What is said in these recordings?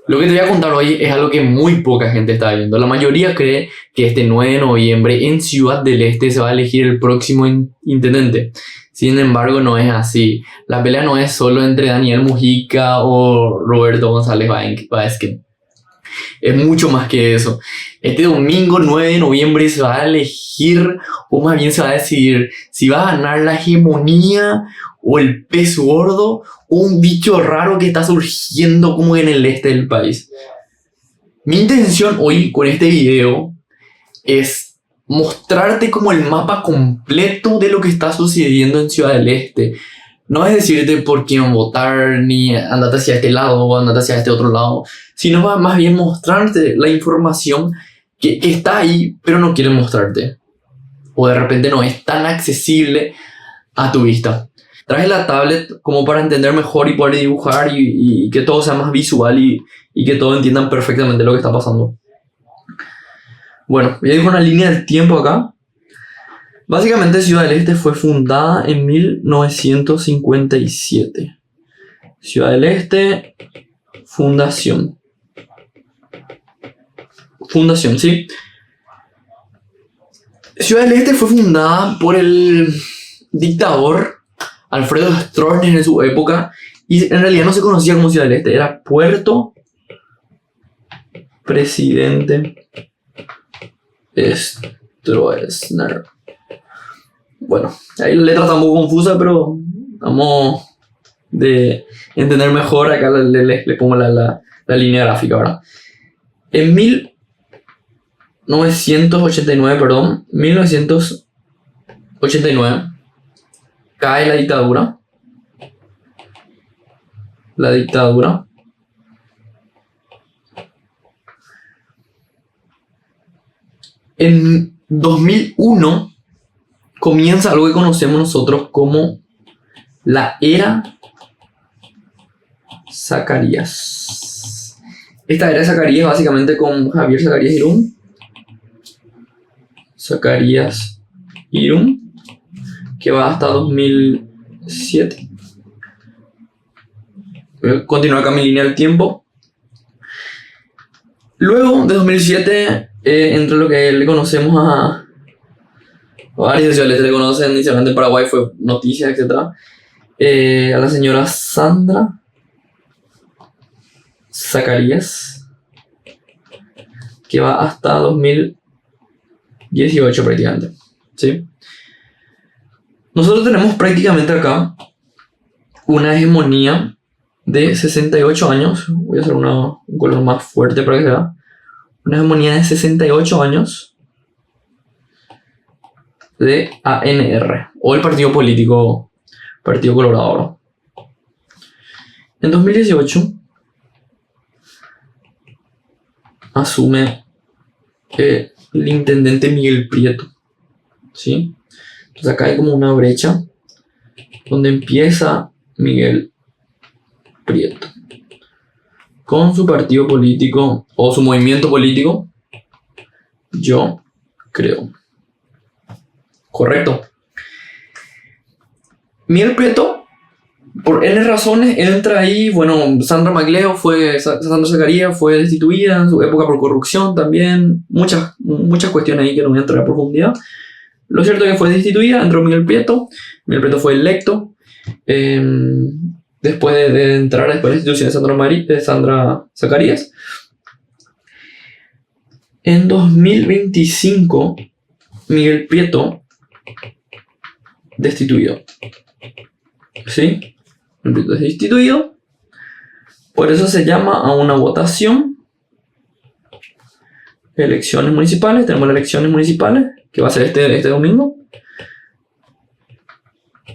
Lo que te voy a contar hoy es algo que muy poca gente está viendo. La mayoría cree que este 9 de noviembre en Ciudad del Este se va a elegir el próximo intendente. Sin embargo, no es así. La pelea no es solo entre Daniel Mujica o Roberto González Vázquez. Es mucho más que eso. Este domingo 9 de noviembre se va a elegir, o más bien se va a decidir, si va a ganar la hegemonía o el pez gordo o un bicho raro que está surgiendo como en el este del país. Mi intención hoy con este video es mostrarte como el mapa completo de lo que está sucediendo en Ciudad del Este. No es decirte por quién votar, ni andate hacia este lado o andate hacia este otro lado, sino más bien mostrarte la información que está ahí, pero no quieren mostrarte. O de repente no es tan accesible a tu vista. Traje la tablet como para entender mejor y poder dibujar y que todo sea más visual y que todos entiendan perfectamente lo que está pasando. Bueno, voy a dibujar una línea del tiempo acá. Básicamente Ciudad del Este fue fundada en 1957. Ciudad del Este, fundación. Fundación, ¿sí? Ciudad del Este fue fundada por el dictador Alfredo Stroessner en su época y en realidad no se conocía como Ciudad del Este, era Puerto Presidente Stroessner. Bueno, ahí la letra está un poco confusa, pero vamos de entender mejor. Acá le pongo la línea gráfica, ¿verdad? En 1989, cae la dictadura. En 2001 comienza algo que conocemos nosotros como la era Zacarías. Esta era de Zacarías básicamente con Javier Zacarías Irún, que va hasta 2007. Voy a continuar acá mi línea del tiempo. Luego de 2007, entre lo que le conocemos a varios sociales le conocen, inicialmente en Paraguay fue noticias, etc. A la señora Sandra Zacarías, que va hasta 2018 prácticamente, ¿sí? Nosotros tenemos prácticamente acá una hegemonía de 68 años. Voy a hacer un color más fuerte para que se vea. Una hegemonía de 68 años de ANR, o el partido político Partido Colorado. En 2018 asume el intendente Miguel Prieto, ¿sí? Entonces acá hay como una brecha donde empieza Miguel Prieto con su partido político o su movimiento político, Yo Creo. Correcto. Miguel Prieto, por N razones, entra ahí. Bueno, Sandra Zacarías fue destituida en su época por corrupción también. Muchas cuestiones ahí que no voy a entrar a profundidad. Lo cierto es que fue destituida, entró Miguel Prieto. Miguel Prieto fue electo. Después de entrar después de la institución de Sandra Zacarías. En 2025, Miguel Prieto destituido. ¿Sí? Miguel Prieto es destituido. Por eso se llama a una votación. Elecciones municipales. Tenemos las elecciones municipales, que va a ser este domingo.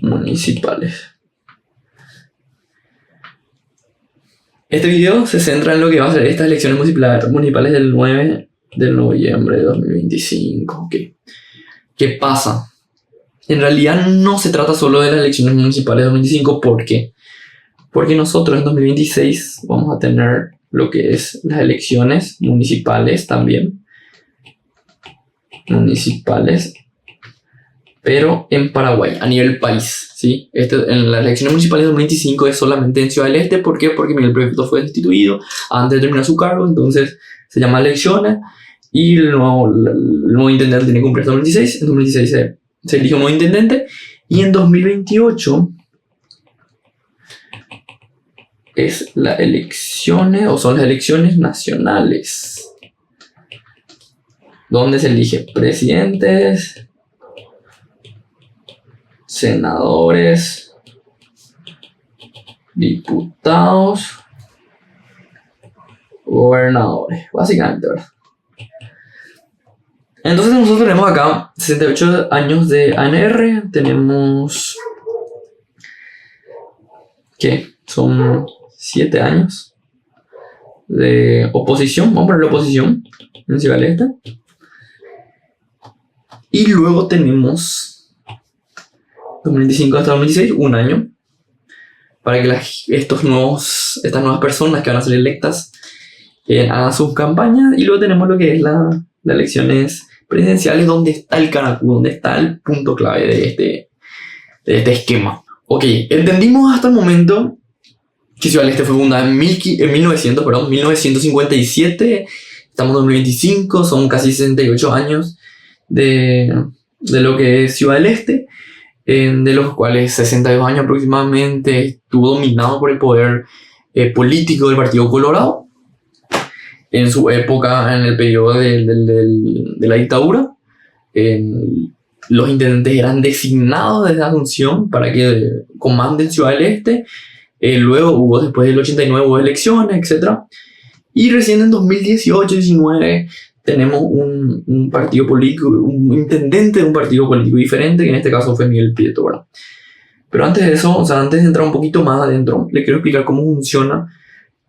Municipales. Este video se centra en lo que va a ser estas elecciones municipales del 9 de noviembre de 2025. Okay. ¿Qué pasa? En realidad no se trata solo de las elecciones municipales de 2025. ¿Por qué? Porque nosotros en 2026 vamos a tener lo que es las elecciones municipales también. Municipales pero en Paraguay, a nivel país, ¿sí? En las elecciones municipales de 2025 es solamente en Ciudad del Este. ¿Por qué? Porque Miguel Prefecto fue destituido antes de terminar su cargo, entonces se llama elecciones y el nuevo intendente tiene que cumplir hasta 2026. En 2016 se elige un nuevo intendente y en 2028 son las elecciones nacionales, donde se elige presidentes, senadores, diputados, gobernadores, básicamente, ¿verdad? Entonces nosotros tenemos acá 68 años de ANR, tenemos ¿qué? Son 7 años de oposición, vamos a poner la oposición en Ciudad del Este. Y luego tenemos 2025 hasta 2026, un año, para que estas nuevas personas que van a ser electas hagan sus campañas. Y luego tenemos lo que es las elecciones presidenciales, donde está el caracol, donde está el punto clave de este esquema. Ok, entendimos hasta el momento que Ciudad del Este fue fundada en 1957, estamos en 2025, son casi 68 años de lo que es Ciudad del Este, de los cuales 62 años aproximadamente estuvo dominado por el poder político del Partido Colorado, en su época, en el periodo de la dictadura. Los intendentes eran designados desde Asunción para que comanden Ciudad del Este. Luego después del 89 hubo elecciones, etc. Y recién en 2018-19 tenemos un partido político, un intendente de un partido político diferente, que en este caso fue Miguel Prieto, ¿verdad? Pero antes de eso, antes de entrar un poquito más adentro, le quiero explicar cómo funciona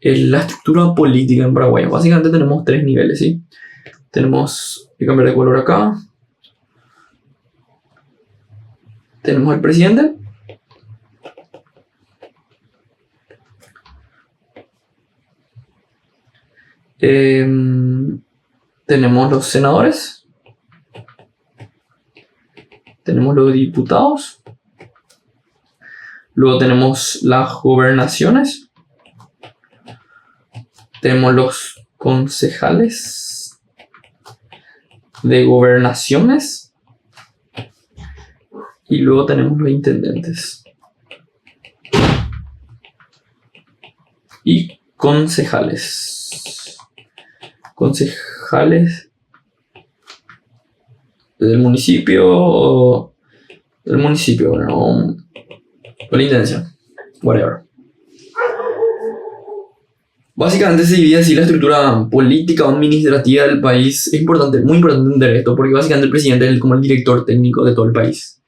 la estructura política en Paraguay. Básicamente tenemos 3 niveles, ¿sí? Tenemos, voy a cambiar de color acá. Tenemos el presidente. Tenemos los senadores. Tenemos los diputados. Luego tenemos las gobernaciones. Tenemos los concejales de gobernaciones. Y luego tenemos los intendentes. Y concejales. Concejales del municipio. ¿No? O la intendencia. Whatever. Básicamente se divide así la estructura política o administrativa del país. Es importante, muy importante entender esto, porque básicamente el presidente es como el director técnico de todo el país.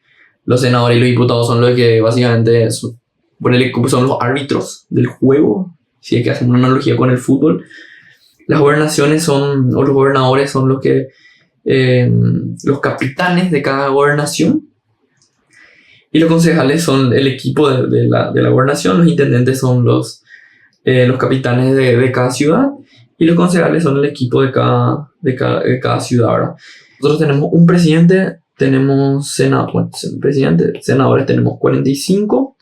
Los senadores y los diputados son los que básicamente son los árbitros del juego, si es que hacen una analogía con el fútbol. Las gobernaciones o los gobernadores son los capitanes de cada gobernación. Y los concejales son el equipo de la gobernación. Los intendentes son los capitanes de cada ciudad. Y los concejales son el equipo de cada ciudad, ¿verdad? Nosotros tenemos un presidente, tenemos senadores tenemos 45,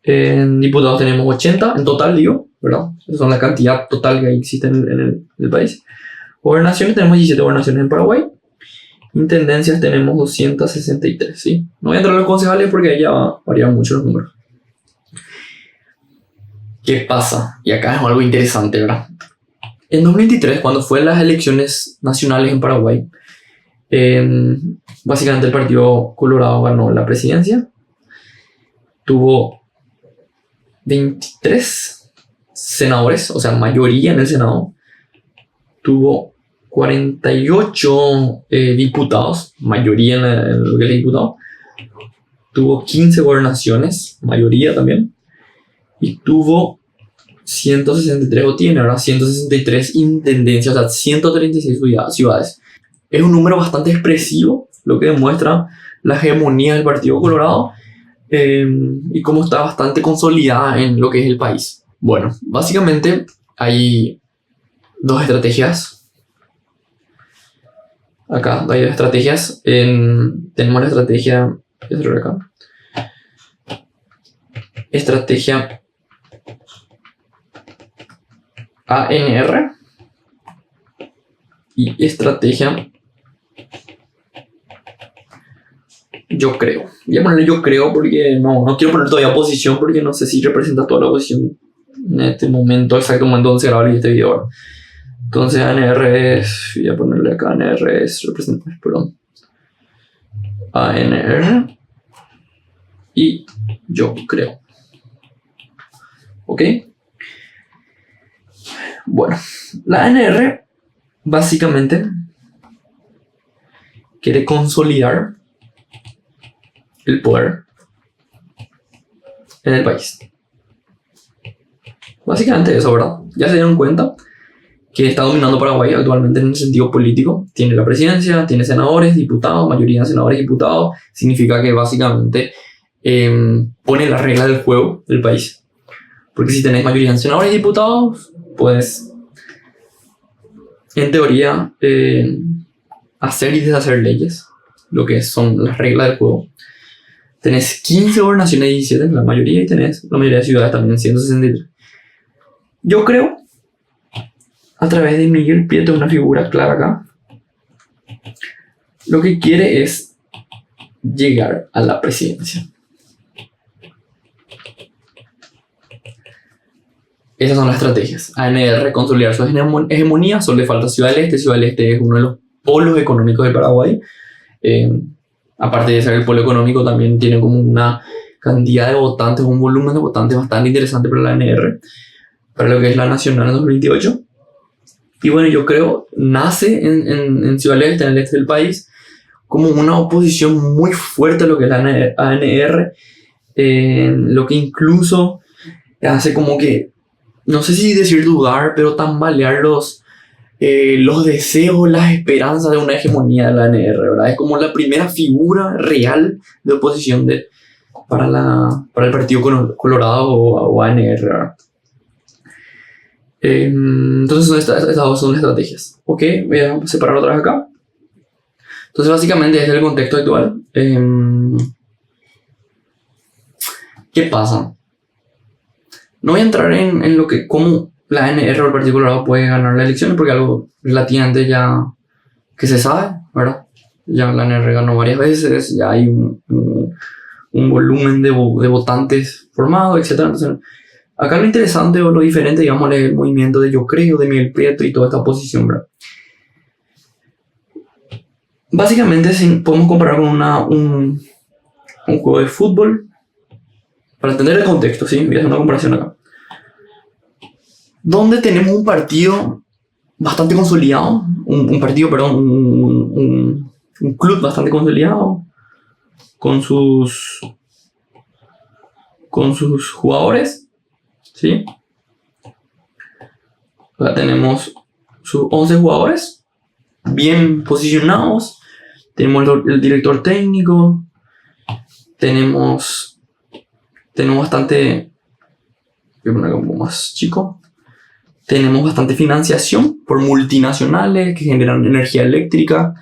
en diputados tenemos 80 en total, ¿verdad? Esa son la cantidad total que existe en el país. Gobernaciones, tenemos 17 gobernaciones en Paraguay. Intendencias tenemos 263, ¿sí? No voy a entrar a los concejales porque ahí ya varían mucho los números. ¿Qué pasa? Y acá es algo interesante, ¿verdad? En 2023, cuando fue las elecciones nacionales en Paraguay, básicamente el Partido Colorado ganó la presidencia. Tuvo 23 senadores, o sea, mayoría en el Senado. Tuvo 48 diputados, mayoría en lo que es el diputado. Tuvo 15 gobernaciones, mayoría también. Y tuvo 163, o tiene ahora 163 intendencias, o sea, 136 ciudades. Es un número bastante expresivo, lo que demuestra la hegemonía del Partido Colorado y cómo está bastante consolidada en lo que es el país. Bueno, básicamente hay dos estrategias acá hay estrategias. Tenemos la estrategia, voy a cerrar acá. Estrategia ANR y estrategia yo creo. Voy a ponerle yo creo porque no quiero poner todavía posición porque no sé si representa toda la posición en este momento, exacto momento donde se graba este video ahora. Entonces ANR es, voy a ponerle acá ANR es representante, perdón. ANR y yo creo. ¿Ok? Bueno, la ANR básicamente quiere consolidar el poder en el país. Básicamente eso, ¿verdad? Ya se dieron cuenta que está dominando Paraguay actualmente en el sentido político. Tiene la presidencia, tiene senadores, diputados, mayoría de senadores y diputados. Significa que básicamente pone las reglas del juego del país. Porque si tenés mayoría de senadores y diputados, pues en teoría hacer y deshacer leyes, lo que son las reglas del juego. Tenés 15 gobernaciones y 17, la mayoría, y tenés la mayoría de ciudades también, 163. Yo creo, a través de Miguel Prieto, una figura clara acá, lo que quiere es llegar a la presidencia. Esas son las estrategias. ANR, consolidar su hegemonía. Solo le falta Ciudad del Este. Ciudad del Este es uno de los polos económicos de Paraguay. Aparte de ser el polo económico, también tiene como una cantidad de votantes, un volumen de votantes bastante interesante para la ANR, para lo que es la nacional en 2028. Y bueno, yo creo, nace en Ciudad del Este, en el este del país, como una oposición muy fuerte a lo que es la ANR, lo que incluso hace como que, no sé si decir dudar, pero tambalear los deseos, las esperanzas de una hegemonía de la ANR, ¿verdad? Es como la primera figura real de oposición para el Partido Colorado o ANR, ¿verdad? Entonces estas dos son las estrategias. Ok, voy a separar otra vez acá. Entonces básicamente este es el contexto actual. ¿Qué pasa? No voy a entrar en lo que, cómo la ANR o el Partido Colorado puede ganar las elecciones, porque algo relativamente ya que se sabe, ¿verdad? Ya la ANR ganó varias veces, ya hay un volumen de votantes formado, etc. Entonces, acá lo interesante o lo diferente, digamos, es el movimiento de Yo Creo, de Miguel Prieto y toda esta oposición, ¿verdad? Básicamente podemos comparar con un juego de fútbol. Para entender el contexto, ¿sí? Voy a hacer una comparación acá. Donde tenemos un partido bastante consolidado, un club bastante consolidado, con sus jugadores, ¿sí? Acá tenemos sus 11 jugadores, bien posicionados. Tenemos el director técnico, tenemos bastante, voy a poner un poco más chico, tenemos bastante financiación por multinacionales que generan energía eléctrica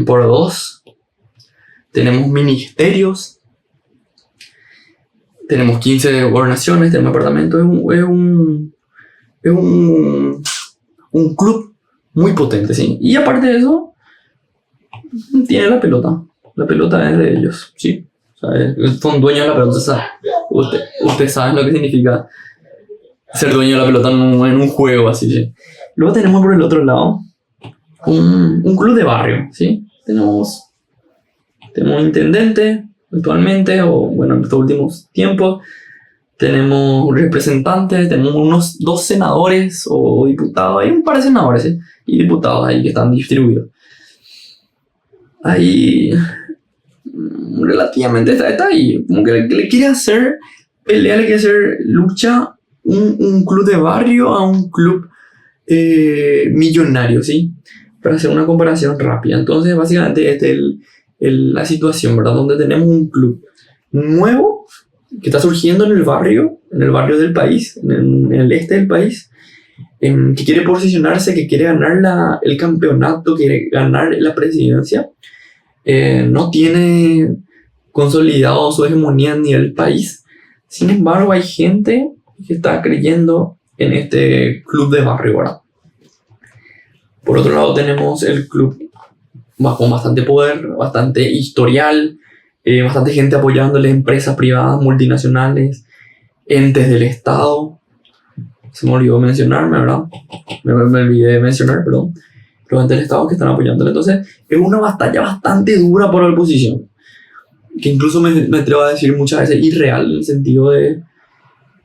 por dos. Tenemos ministerios, tenemos 15 gobernaciones, tenemos departamentos. Es un club muy potente, ¿sí? Y aparte de eso, tiene la pelota. La pelota es de ellos, ¿sí? O sea, son dueños de la pelota. Ustedes saben lo que significa ser dueño de la pelota en un juego así, ¿sí? Luego tenemos por el otro lado un club de barrio, ¿sí? Tenemos un intendente actualmente, o bueno, en estos últimos tiempos. Tenemos representantes, tenemos unos 2 senadores o diputados. Hay un par de senadores, ¿sí? Y diputados ahí que están distribuidos. Ahí relativamente está ahí, como que le quiere hacer pelea, le quiere hacer lucha un club de barrio a un club millonario, ¿sí? Para hacer una comparación rápida. Entonces básicamente esta es la situación, ¿verdad? Donde tenemos un club nuevo que está surgiendo en el barrio del país, en el este del país, que quiere posicionarse, que quiere ganar el campeonato, quiere ganar la presidencia, no tiene consolidado su hegemonía a nivel país. Sin embargo, hay gente que está creyendo en este club de barrio, ¿verdad? Por otro lado, tenemos el club con bastante poder, bastante historial, bastante gente apoyándole, empresas privadas, multinacionales, entes del Estado. Se me olvidó mencionarme, ¿verdad? Me olvidé de mencionar, perdón. Los entes del Estado que están apoyándole. Entonces, es una batalla bastante dura por la oposición. Que incluso me atrevo a decir muchas veces irreal, en el sentido de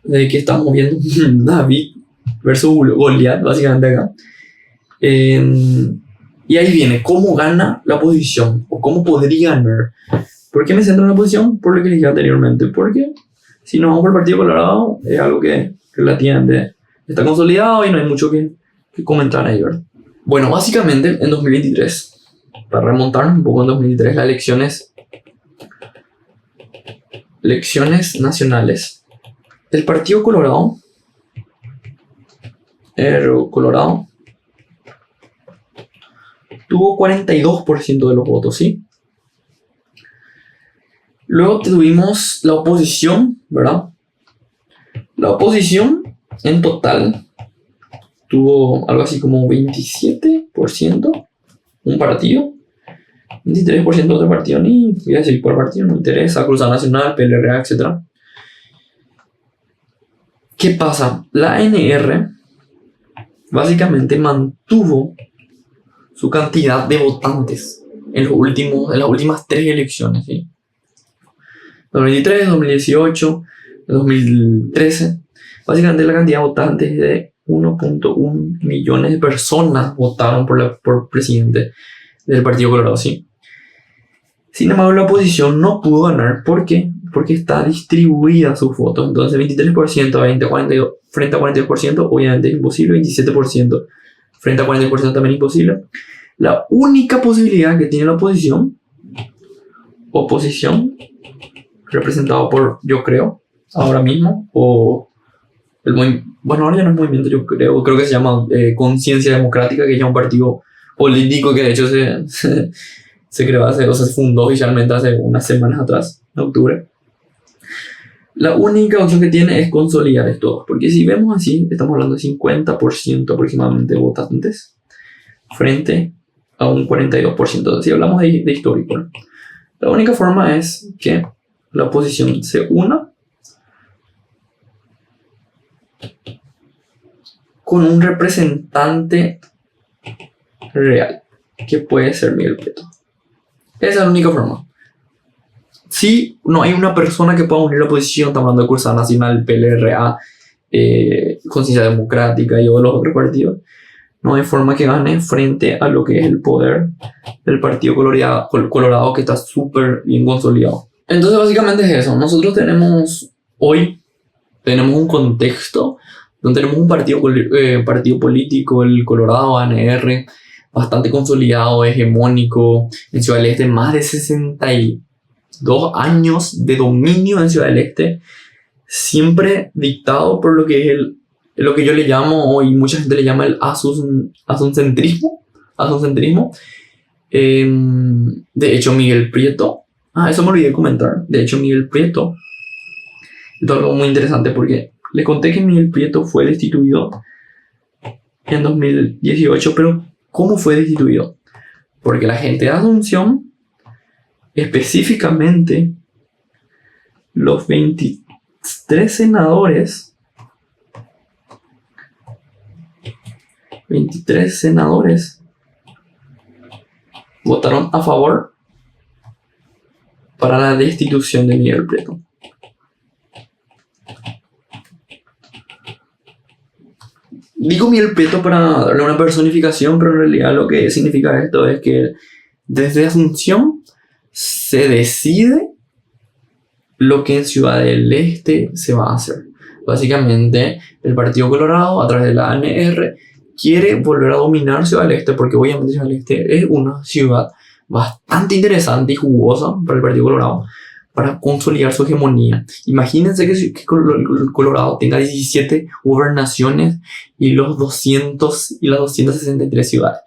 que estamos viendo David versus Goliat, básicamente acá. Y ahí viene, ¿cómo gana la oposición? ¿O cómo podría ganar? ¿Por qué me centro en la oposición? Por lo que dije anteriormente. Porque si nos vamos por el Partido Colorado, es algo que relativamente está consolidado y no hay mucho que comentar ahí, ¿verdad? Bueno, básicamente en 2023, para remontarnos un poco en 2023, las elecciones nacionales, el Partido Colorado tuvo 42% de los votos, ¿sí? Luego tuvimos la oposición, ¿verdad? La oposición en total tuvo algo así como 27%, un partido, 23% otro partido, ni voy a decir por partido, no me interesa, Cruzada Nacional, PLRA, etc. ¿Qué pasa? La ANR básicamente mantuvo su cantidad de votantes en las últimas 3 elecciones, ¿sí? 2023, 2018, 2013. Básicamente la cantidad de votantes de 1.1 millones de personas votaron por presidente del Partido Colorado, ¿sí? Sin embargo, la oposición no pudo ganar. ¿Por qué? Porque está distribuida sus votos. Entonces, 23% frente a 42%, obviamente es imposible. 27% frente a 42% también es imposible. La única posibilidad que tiene la oposición, representado por, yo creo, ahora mismo, o bueno, ahora ya no es movimiento, yo creo que se llama Conciencia Democrática, que es ya un partido político que de hecho se creó se fundó oficialmente hace unas semanas atrás, en octubre. La única opción que tiene es consolidar esto, porque si vemos así, estamos hablando de 50% aproximadamente de votantes frente a un 42%. Si hablamos de histórico, ¿no? La única forma es que la oposición se una con un representante real, que puede ser Miguel Prieto. Esa es la única forma. Si no hay una persona que pueda unir la oposición, estamos hablando de Cruzada Nacional, PLRA, Conciencia Democrática y todos los otros partidos, no hay forma que gane frente a lo que es el poder del Partido Colorado, que está súper bien consolidado. Entonces básicamente es eso. Nosotros hoy tenemos un contexto donde tenemos un partido político, el Colorado, ANR, bastante consolidado, hegemónico, en Ciudad del Este, más de 62 años de dominio en Ciudad del Este, siempre dictado por lo que es lo que yo le llamo, y mucha gente le llama el asuncentrismo. De hecho, Miguel Prieto, eso me olvidé de comentar, de hecho Miguel Prieto, esto es algo muy interesante porque les conté que Miguel Prieto fue destituido en 2018, pero ¿cómo fue destituido? Porque la gente de Asunción, específicamente los 23 senadores, votaron a favor para la destitución de Miguel Prieto. Digo Miguel Prieto para darle una personificación, pero en realidad lo que significa esto es que desde Asunción se decide lo que en Ciudad del Este se va a hacer. Básicamente, el Partido Colorado, a través de la ANR, quiere volver a dominar Ciudad del Este, porque obviamente Ciudad del Este es una ciudad bastante interesante y jugosa para el Partido Colorado, para consolidar su hegemonía. Imagínense que Colorado tenga 17 gobernaciones y las 263 ciudades.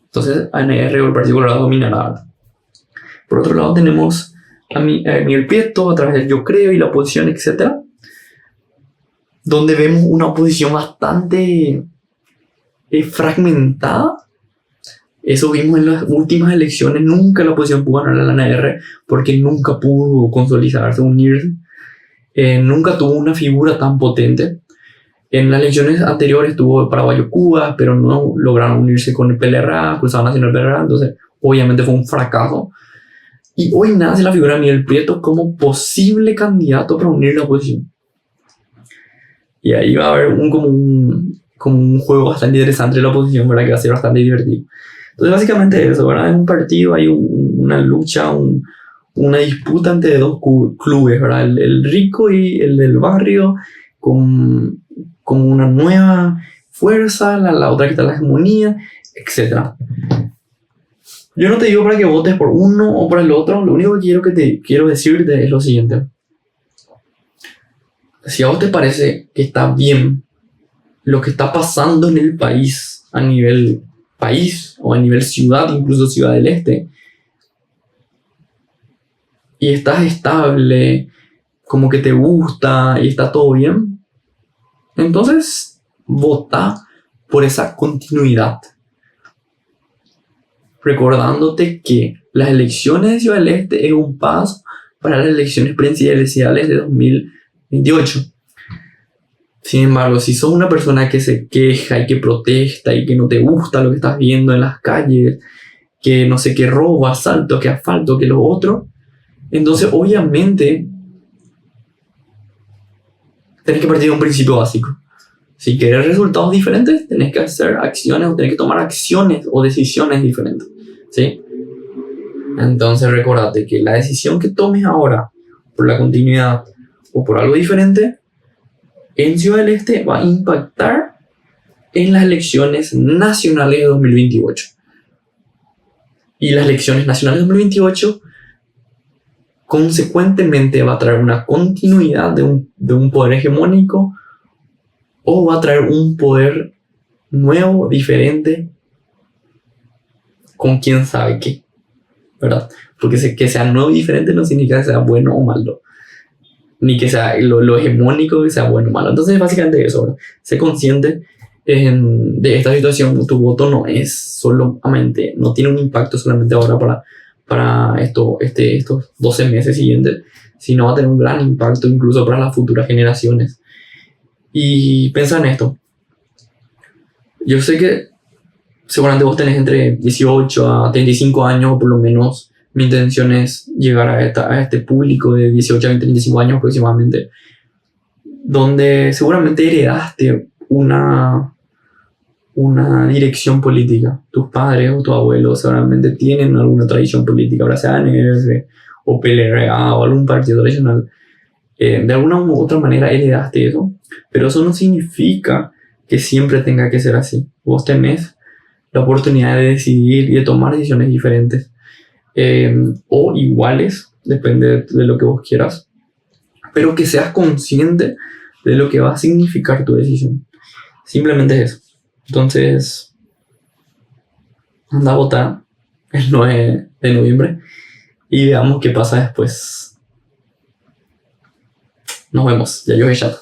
Entonces, ANR o el Partido Colorado dominará. Por otro lado, tenemos a Miguel Prieto a través del Yo Creo y la oposición, etc. Donde vemos una oposición bastante fragmentada. Eso vimos en las últimas elecciones. Nunca la oposición pudo ganar a la ANR porque nunca pudo consolidarse, unirse. Nunca tuvo una figura tan potente. En las elecciones anteriores tuvo Paraguayo Cuba, pero no lograron unirse con el PLRA, Cruzado Nacional PLRA, entonces obviamente fue un fracaso. Y hoy nace la figura de Miguel Prieto como posible candidato para unir la oposición. Y ahí va a haber como un juego bastante interesante de la oposición, ¿verdad? Que va a ser bastante divertido. Entonces básicamente eso, ¿verdad? En un partido hay una lucha, una disputa entre dos clubes, ¿verdad? El rico y el del barrio, con una nueva fuerza, la otra que está en la hegemonía, etc. Yo no te digo para que votes por uno o por el otro, lo único que quiero decirte es lo siguiente. Si a vos te parece que está bien lo que está pasando en el país, a nivel país o a nivel ciudad, incluso Ciudad del Este, y estás estable, como que te gusta y está todo bien, entonces vota por esa continuidad, recordándote que las elecciones de Ciudad del Este es un paso para las elecciones presidenciales de 2028. Sin embargo, si sos una persona que se queja y que protesta y que no te gusta lo que estás viendo en las calles, que no sé qué robo, asalto, que asfalto, que lo otro, entonces obviamente tenés que partir de un principio básico. Si querés resultados diferentes, tenés que hacer acciones o tenés que tomar acciones o decisiones diferentes, ¿sí? Entonces recordate que la decisión que tomes ahora por la continuidad o por algo diferente en Ciudad del Este va a impactar en las elecciones nacionales de 2028. Y las elecciones nacionales de 2028 consecuentemente va a traer una continuidad de un poder hegemónico o va a traer un poder nuevo, diferente, con quién sabe qué, ¿verdad? Porque que sea nuevo y diferente no significa que sea bueno o malo, ni que sea lo hegemónico que sea bueno o malo. Entonces básicamente eso, ¿verdad? Sé consciente de esta situación. Tu voto no es solamente, no tiene un impacto solamente ahora para estos 12 meses siguientes, sino va a tener un gran impacto incluso para las futuras generaciones. Y piensa en esto. Yo sé que seguramente vos tenés entre 18 a 35 años, o por lo menos mi intención es llegar a este público de 18 a 35 años aproximadamente, donde seguramente heredaste una dirección política. Tus padres o tus abuelos seguramente tienen alguna tradición política, ahora sea ANR o PLRA o algún partido tradicional. De alguna u otra manera heredaste eso, pero eso no significa que siempre tenga que ser así. Vos tenés la oportunidad de decidir y de tomar decisiones diferentes o iguales, depende de lo que vos quieras, pero que seas consciente de lo que va a significar tu decisión. Simplemente es eso. Entonces, anda a votar el 9 de noviembre y veamos qué pasa después. Nos vemos. Ya yo he chato.